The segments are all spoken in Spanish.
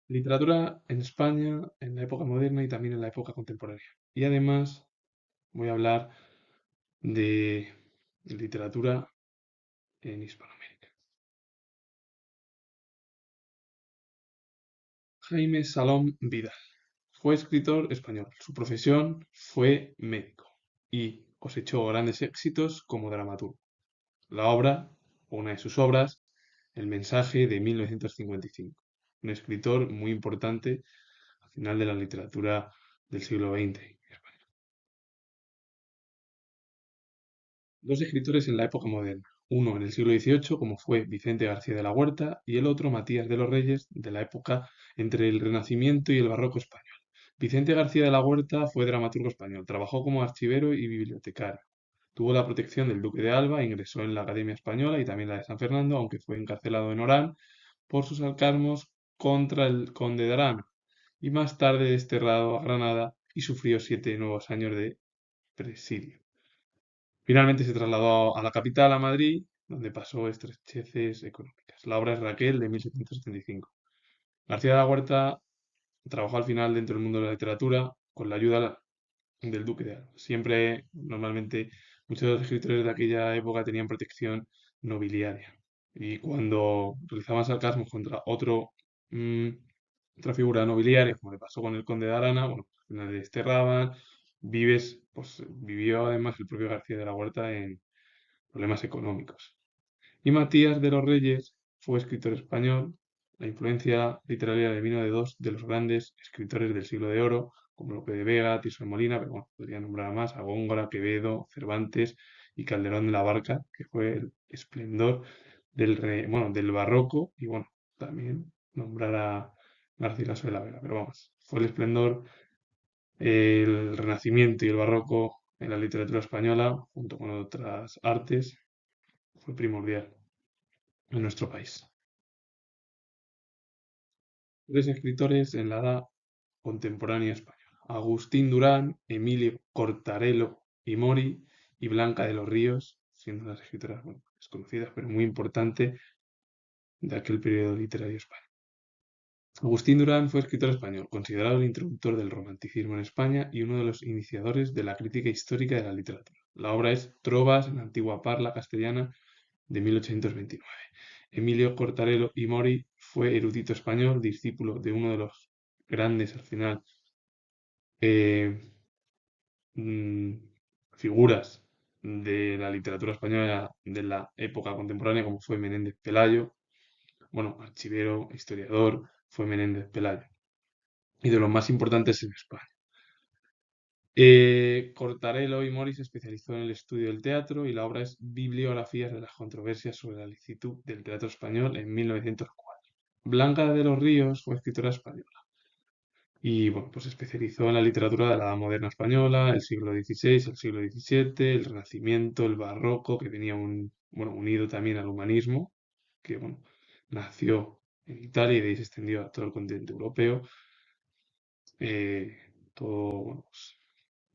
Literatura en España, en la época moderna y también en la época contemporánea. Y además voy a hablar de literatura en Hispanoamérica. Jaime Salom Vidal fue escritor español. Su profesión fue médico y cosechó grandes éxitos como dramaturgo. La obra, una de sus obras, El mensaje de 1955. Un escritor muy importante al final de la literatura del siglo XX. Dos escritores en la época moderna, uno en el siglo XVIII, como fue Vicente García de la Huerta, y el otro Matías de los Reyes, de la época entre el Renacimiento y el Barroco español. Vicente García de la Huerta fue dramaturgo español, trabajó como archivero y bibliotecario. Tuvo la protección del Duque de Alba, ingresó en la Academia Española y también la de San Fernando, aunque fue encarcelado en Orán por sus alcarmos contra el conde de Arana, y más tarde desterrado a Granada y sufrió 7 nuevos años de presidio. Finalmente se trasladó a la capital, a Madrid, donde pasó estrecheces económicas. La obra es Raquel, de 1775. García de la Huerta trabajó al final dentro del mundo de la literatura con la ayuda del Duque de Alba. Siempre, normalmente, muchos de los escritores de aquella época tenían protección nobiliaria. Y cuando realizaban sarcasmos contra mm, otra figura nobiliaria, como le pasó con el conde de Arana, bueno, al final le desterraban. Pues vivió además el propio García de la Huerta en problemas económicos. Y Matías de los Reyes fue escritor español. La influencia literaria le vino de dos de los grandes escritores del siglo de oro, como Lope de Vega, Tirso de Molina, pero bueno, podría nombrar a más, a Góngora, Quevedo, Cervantes y Calderón de la Barca, que fue el esplendor bueno, del barroco, y bueno, también nombrar a Garcilaso de la Vega, pero vamos, fue el esplendor, el Renacimiento y el barroco en la literatura española, junto con otras artes, fue primordial en nuestro país. Tres escritores en la edad contemporánea española: Agustín Durán, Emilio Cortarelo y Mori, y Blanca de los Ríos, siendo las escritoras, bueno, desconocidas pero muy importantes de aquel periodo literario español. Agustín Durán fue escritor español, considerado el introductor del romanticismo en España y uno de los iniciadores de la crítica histórica de la literatura. La obra es Trovas en antigua parla castellana, de 1829. Emilio Cortarelo y Mori fue erudito español, discípulo de uno de los grandes, al final, eh, mm, figuras de la literatura española de la época contemporánea, como fue Menéndez Pelayo. Bueno, archivero, historiador, fue Menéndez Pelayo. Y de los más importantes en España. Cortarello y Mori se especializó en el estudio del teatro y la obra es Bibliografías de las controversias sobre la licitud del teatro español en 1904. Blanca de los Ríos fue escritora española y bueno, pues se especializó en la literatura de la Edad Moderna española, el siglo XVI, el siglo XVII, el Renacimiento, el Barroco, que venía bueno, unido también al humanismo, que bueno, nació en Italia y de ahí se extendió a todo el continente europeo, eh, todo bueno, pues,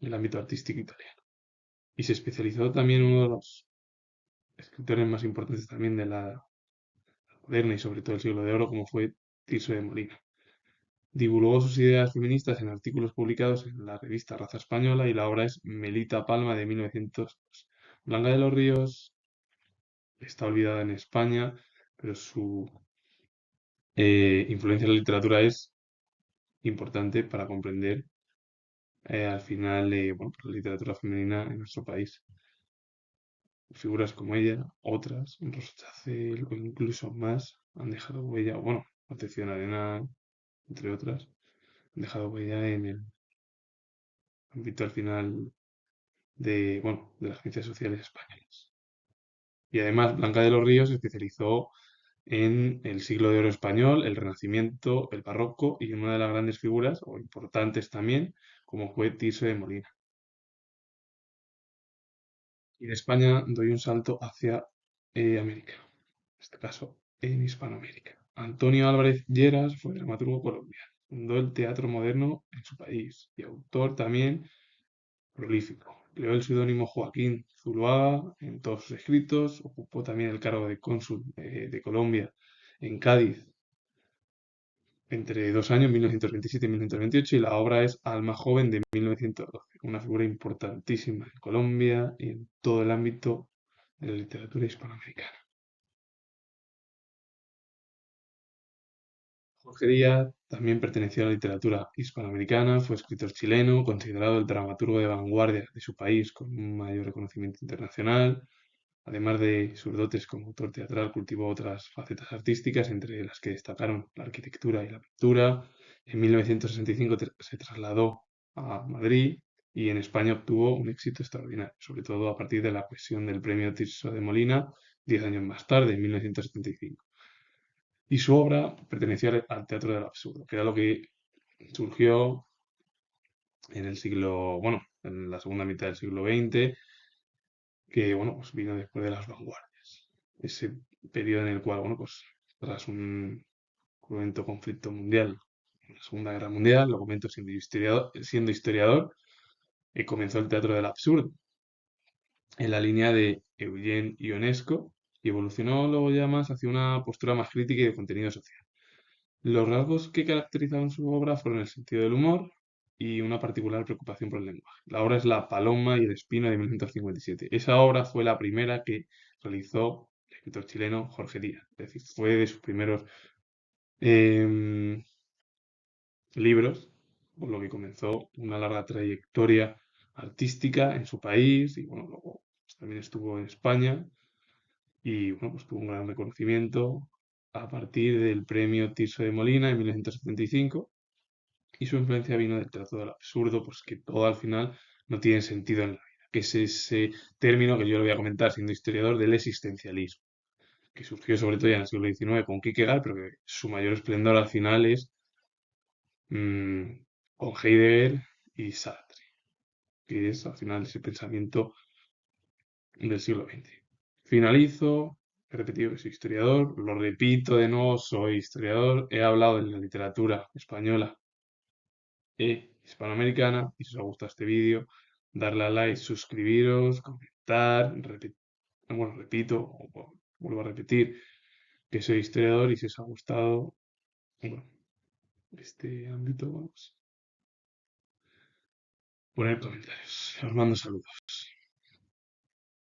el ámbito artístico italiano. Y se especializó también en uno de los escritores más importantes también de la moderna y sobre todo el siglo de oro, como fue Tirso de Molina. Divulgó sus ideas feministas en artículos publicados en la revista Raza Española y la obra es Melita Palma, de 1902. Blanca de los Ríos está olvidada en España, pero su influencia en la literatura es importante para comprender al final bueno, pues la literatura femenina en nuestro país. Figuras como ella, otras, Rosa Chacel o incluso más, han dejado huella, bueno, Concepción Arenal, entre otras, han dejado huella en el ámbito al final de, bueno, de las ciencias sociales españolas. Y además, Blanca de los Ríos se especializó en el siglo de oro español, el Renacimiento, el Barroco y una de las grandes figuras, o importantes también, como fue Tirso de Molina. Y de España doy un salto hacia América, en este caso en Hispanoamérica. Antonio Álvarez Lleras fue dramaturgo colombiano. Fundó el teatro moderno en su país y autor también prolífico. Creó el seudónimo Joaquín Zuluaga en todos sus escritos. Ocupó también el cargo de cónsul de Colombia en Cádiz entre 2 años, 1927 y 1928, y la obra es Alma Joven de 1912, una figura importantísima en Colombia y en todo el ámbito de la literatura hispanoamericana. Jorge Díaz también perteneció a la literatura hispanoamericana, fue escritor chileno, considerado el dramaturgo de vanguardia de su país con un mayor reconocimiento internacional. Además de sus dotes como autor teatral, cultivó otras facetas artísticas, entre las que destacaron la arquitectura y la pintura. En 1965 se trasladó a Madrid y en España obtuvo un éxito extraordinario, sobre todo a partir de la cuestión del premio Tirso de Molina, 10 años más tarde, en 1975. Y su obra pertenecía al teatro del absurdo, que era lo que surgió en el siglo, bueno, en la segunda mitad del siglo XX, que, bueno, pues vino después de las vanguardias. Ese periodo en el cual, bueno, pues tras un cruento conflicto mundial, la Segunda Guerra Mundial, lo comento siendo historiador, comenzó el teatro del absurdo, en la línea de Eugene Ionesco, y evolucionó luego ya más hacia una postura más crítica y de contenido social. Los rasgos que caracterizaban su obra fueron el sentido del humor y una particular preocupación por el lenguaje. La obra es La Paloma y el Espino de 1957. Esa obra fue la primera que realizó el escritor chileno Jorge Díaz. Es decir, fue de sus primeros em, libros, por lo que comenzó una larga trayectoria artística en su país y bueno, luego pues, también estuvo en España y bueno, pues tuvo un gran reconocimiento a partir del premio Tirso de Molina en 1975, y su influencia vino del trato del absurdo, pues que todo al final no tiene sentido en la vida, que es ese término que yo le voy a comentar siendo historiador del existencialismo, que surgió sobre todo ya en el siglo XIX con Kierkegaard, pero que su mayor esplendor al final es mm, con Heidegger y Sartre, que es al final ese pensamiento del siglo XX. Finalizo, he repetido que soy historiador, lo repito de nuevo, soy historiador, he hablado de la literatura española hispanoamericana, y si os ha gustado este vídeo, darle a like, suscribiros, comentar, bueno, repito, vuelvo a repetir que soy historiador, y si os ha gustado, bueno, este ámbito, vamos, poner comentarios. Os mando saludos.